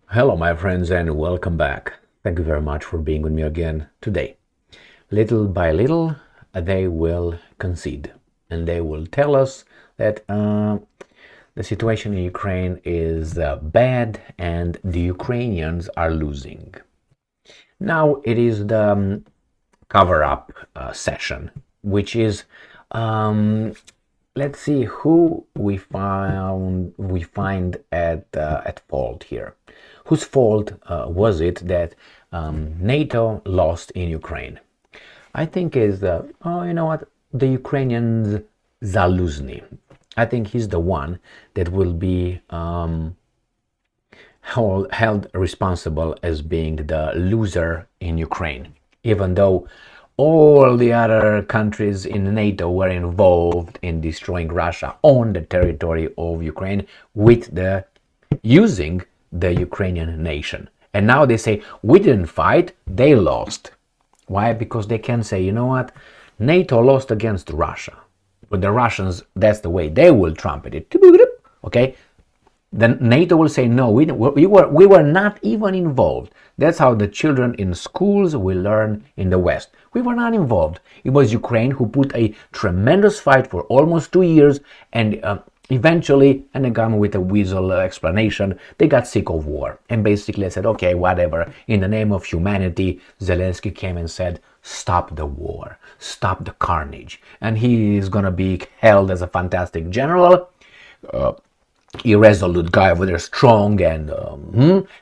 Hello, my friends, and welcome back. Thank you very much for being with me again today. Little by little, they will concede and they will tell us that the situation in Ukraine is bad and the Ukrainians are losing. Now it is the cover up session, which is let's see who we find at fault here. Whose fault was it that NATO lost in Ukraine? I think is the Ukrainian Zaluzny. I think he's the one that will be held responsible as being the loser in Ukraine, even though all the other countries in NATO were involved in destroying Russia on the territory of Ukraine with the using the Ukrainian nation. And now they say, we didn't fight, they lost. Why? Because they can say, you know what, NATO lost against Russia. But the Russians, that's the way they will trumpet it. Okay? Then NATO will say, no, we were not even involved. That's how the children in schools will learn in the West. We were not involved. It was Ukraine who put a tremendous fight for almost 2 years, and eventually, and again with a weasel explanation, they got sick of war. And basically I said, okay, whatever. In the name of humanity, Zelensky came and said, stop the war, stop the carnage. And he is going to be held as a fantastic general. Irresolute guy over there, strong and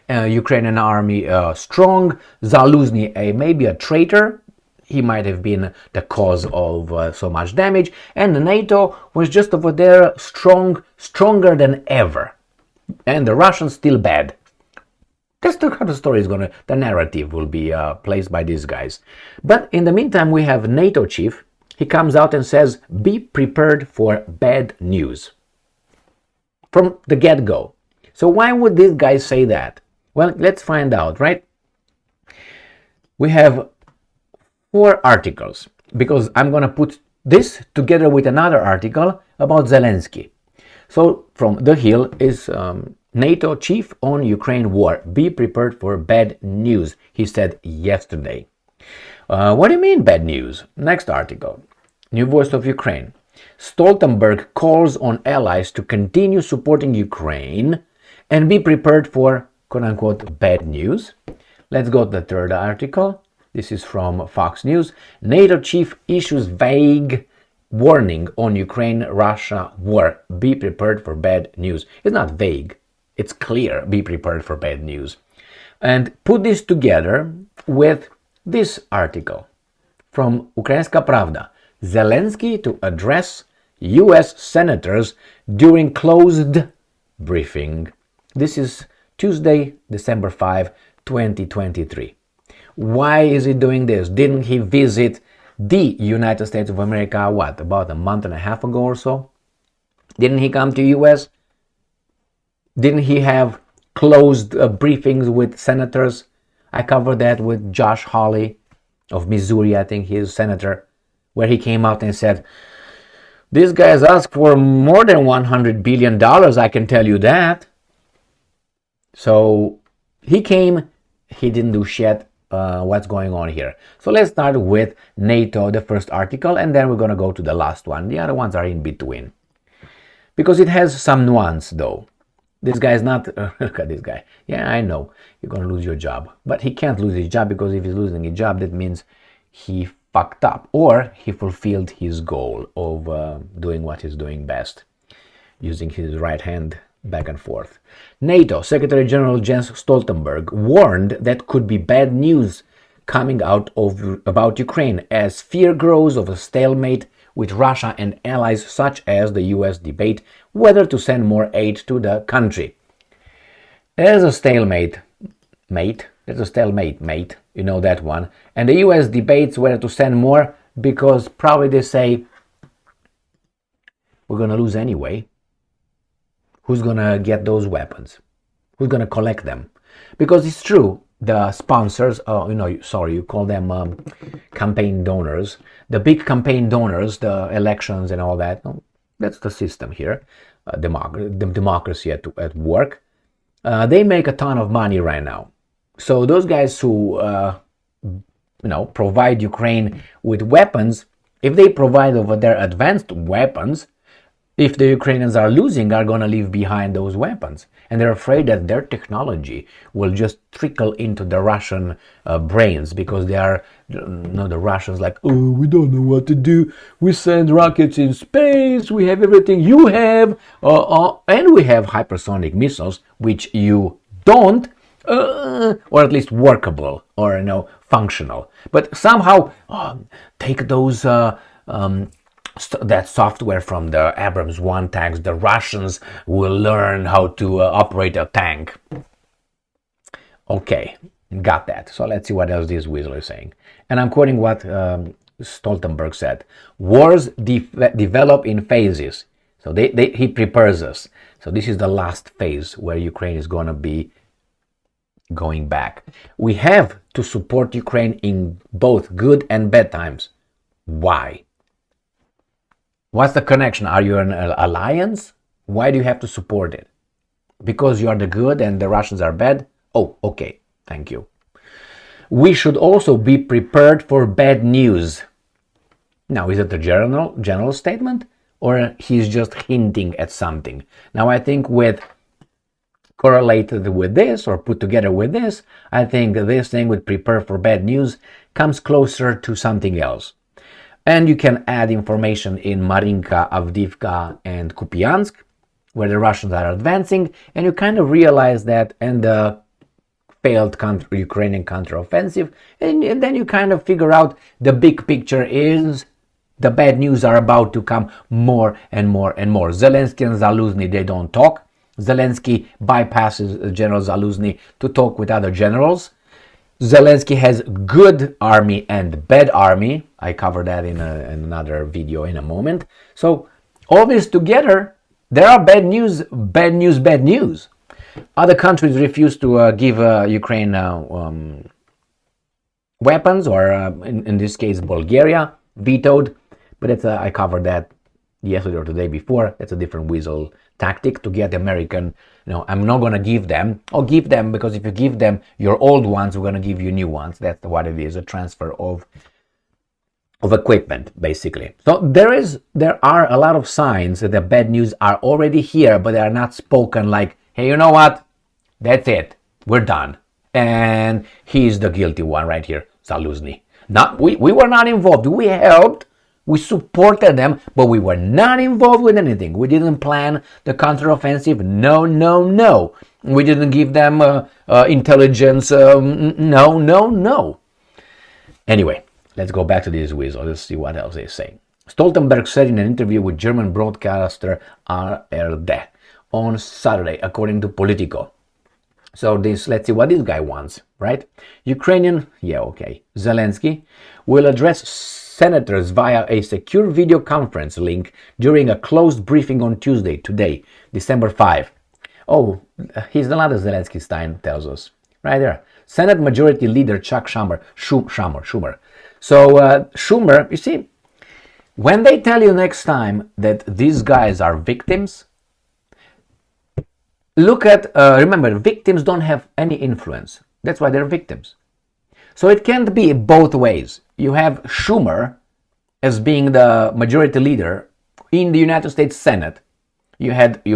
Ukrainian army strong. Zaluzny, maybe a traitor. He might have been the cause of so much damage. And the NATO was just over there, stronger than ever. And the Russians still bad. That's how the story is gonna. The narrative will be placed by these guys. But in the meantime, we have NATO chief. He comes out and says, "Be prepared for bad news." From the get-go. So why would this guy say that? Well, let's find out, right? We have 4 articles, because I'm going to put this together with another article about Zelensky. So from The Hill is NATO chief on Ukraine war. Be prepared for bad news, he said yesterday. What do you mean bad news? Next article. New Voice of Ukraine. Stoltenberg calls on allies to continue supporting Ukraine and be prepared for quote-unquote bad news. Let's go to the third article. This is from Fox News. NATO chief issues vague warning on Ukraine-Russia war. Be prepared for bad news. It's not vague. It's clear. Be prepared for bad news. And put this together with this article from Ukrainska Pravda. Zelensky to address U.S. senators during closed briefing. This is Tuesday, December 5, 2023. Why is he doing this? Didn't he visit the United States of America, about a month and a half ago or so? Didn't he come to U.S.? Didn't he have closed briefings with senators? I covered that with Josh Hawley of Missouri, I think he is senator, where he came out and said, these guys asked for more than $100 billion, I can tell you that. So he came, he didn't do shit. What's going on here? So let's start with NATO, the first article, and then we're going to go to the last one. The other ones are in between. Because it has some nuance, though. This guy is not... look at this guy. Yeah, I know. You're going to lose your job. But he can't lose his job, because if he's losing his job, that means he fucked up, or he fulfilled his goal of doing what he's doing best, using his right hand back and forth. NATO Secretary General Jens Stoltenberg warned that could be bad news coming out about Ukraine as fear grows of a stalemate with Russia and allies, such as the US debate whether to send more aid to the country. There's a stalemate, mate. There's a stalemate, mate. You know that one. And the US debates whether to send more, because probably they say, we're going to lose anyway. Who's going to get those weapons? Who's going to collect them? Because it's true, the sponsors, you call them campaign donors, the big campaign donors, the elections and all that, that's the system here, democracy at work. they make a ton of money right now. So those guys who provide Ukraine with weapons, if they provide over there advanced weapons, if the Ukrainians are losing, are going to leave behind those weapons. And they're afraid that their technology will just trickle into the Russian brains, because they are, the Russians like, oh, we don't know what to do. We send rockets in space. We have everything you have. And we have hypersonic missiles, which you don't, or at least workable or, functional. But somehow take those that software from the Abrams 1 tanks. The Russians will learn how to operate a tank. Okay, got that. So let's see what else this weasel is saying. And I'm quoting what Stoltenberg said. Wars develop in phases. So he prepares us. So this is the last phase where Ukraine is going to be going back. We have to support Ukraine in both good and bad times. Why? What's the connection? Are you an alliance? Why do you have to support it? Because you are the good and the Russians are bad? Oh, okay. Thank you. We should also be prepared for bad news. Now, is it a general statement, or he's just hinting at something? Now, I think correlated with this, or put together with this, I think this thing with prepare for bad news comes closer to something else. And you can add information in Marinka, Avdiivka, and Kupiansk, where the Russians are advancing, and you kind of realize that, and the failed Ukrainian counteroffensive, and then you kind of figure out the big picture is the bad news are about to come more and more and more. Zelensky and Zaluzny, they don't talk. Zelensky bypasses General Zaluzny to talk with other generals. Zelensky has good army and bad army. I cover that in another video in a moment. So all this together, there are bad news, bad news, bad news. Other countries refuse to give Ukraine weapons, or in this case Bulgaria vetoed. But I covered that yesterday or the day before. That's a different weasel tactic to get American. I'm not going to give them. I'll give them, because if you give them your old ones, we're going to give you new ones. That's what it is, a transfer of equipment, basically. So there are a lot of signs that the bad news are already here, but they are not spoken like, hey, you know what? That's it. We're done. And he's the guilty one right here, Zaluzny. We were not involved. We helped. We supported them, but we were not involved with anything. We didn't plan the counteroffensive. No. We didn't give them intelligence. No. Anyway, let's go back to this weasel. Let's see what else they say. Stoltenberg said in an interview with German broadcaster ARD on Saturday, according to Politico. So let's see what this guy wants, right? Ukrainian, Zelensky will address senators via a secure video conference link during a closed briefing on Tuesday, today, December 5. Oh, he's another Zelensky Stein, tells us. Right there. Senate Majority Leader Chuck Schumer. So Schumer, you see, when they tell you next time that these guys are victims, look at, remember, victims don't have any influence. That's why they're victims. So it can't be both ways. You have Schumer as being the majority leader in the United States Senate. You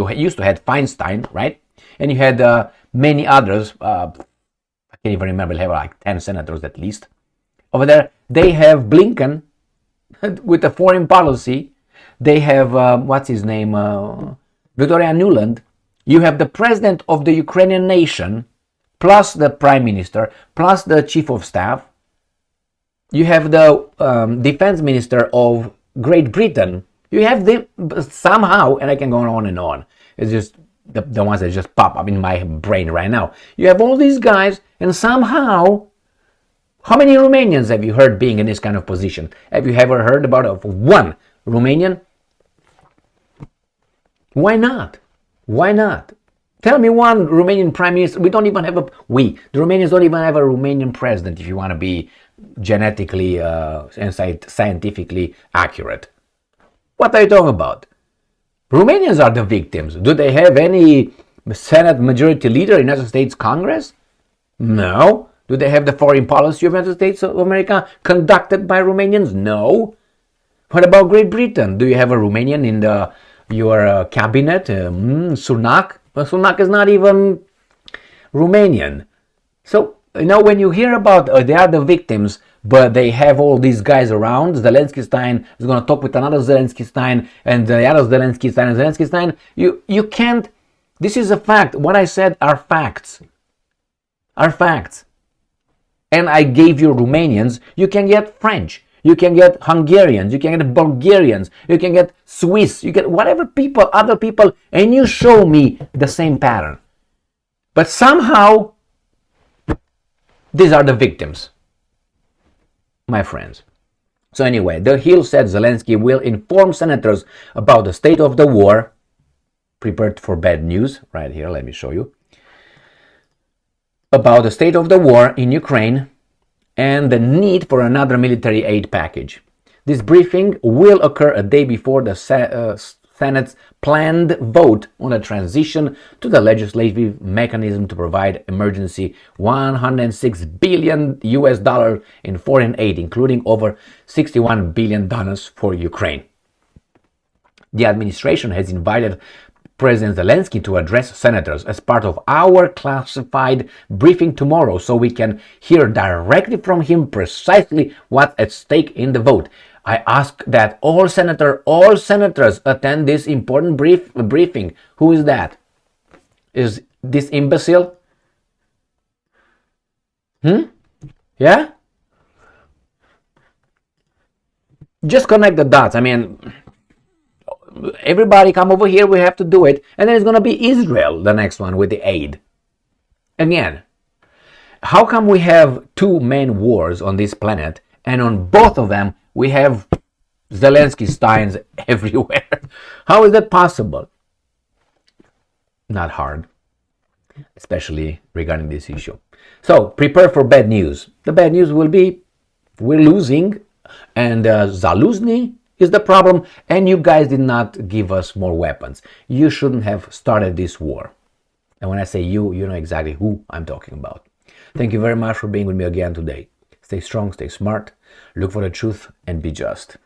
used to have Feinstein, right? And you had many others. I can't even remember. They have like 10 senators at least. Over there, they have Blinken with the foreign policy. They have, what's his name? Victoria Nuland. You have the president of the Ukrainian nation, plus the prime minister, plus the chief of staff. You have the defense minister of Great Britain. You have them somehow, and I can go on and on. It's just the ones that just pop up in my brain right now. You have all these guys, and somehow, how many Romanians have you heard being in this kind of position? Have you ever heard about one Romanian? Why not? Why not? Tell me one Romanian prime minister. The Romanians don't even have a Romanian president, if you want to be genetically and scientifically accurate. What are you talking about? Romanians are the victims. Do they have any Senate Majority Leader in United States Congress? No. Do they have the foreign policy of United States of America conducted by Romanians? No. What about Great Britain? Do you have a Romanian in your cabinet? Sunak? Well, Sunak is not even Romanian. So, when you hear about they are the victims, but they have all these guys around, Zelensky Stein is going to talk with another Zelensky Stein, and the other Zelensky Stein and Zelensky Stein, you can't, this is a fact. What I said are facts. Are facts. And I gave you Romanians, you can get French, you can get Hungarians, you can get Bulgarians, you can get Swiss, you get whatever people, other people, and you show me the same pattern. But somehow, these are the victims, my friends. So anyway, The Hill said Zelensky will inform senators about the state of the war. Prepared for bad news, right here, let me show you. About the state of the war in Ukraine and the need for another military aid package. This briefing will occur a day before the Senate's planned vote on a transition to the legislative mechanism to provide emergency $106 billion in foreign aid, including over $61 billion for Ukraine. The administration has invited President Zelensky to address senators as part of our classified briefing tomorrow, so we can hear directly from him precisely what's at stake in the vote. I ask that all senators attend this important briefing. Who is that? Is this imbecile? Yeah? Just connect the dots. I mean, everybody come over here, we have to do it. And then it's going to be Israel, the next one, with the aid. Again, how come we have two main wars on this planet, and on both of them we have Zelensky Steins everywhere? How is that possible? Not hard, especially regarding this issue. So, prepare for bad news. The bad news will be, we're losing, and Zaluzny is the problem, and you guys did not give us more weapons. You shouldn't have started this war. And when I say you know exactly who I'm talking about. Thank you very much for being with me again today. Stay strong, stay smart, look for the truth, and be just.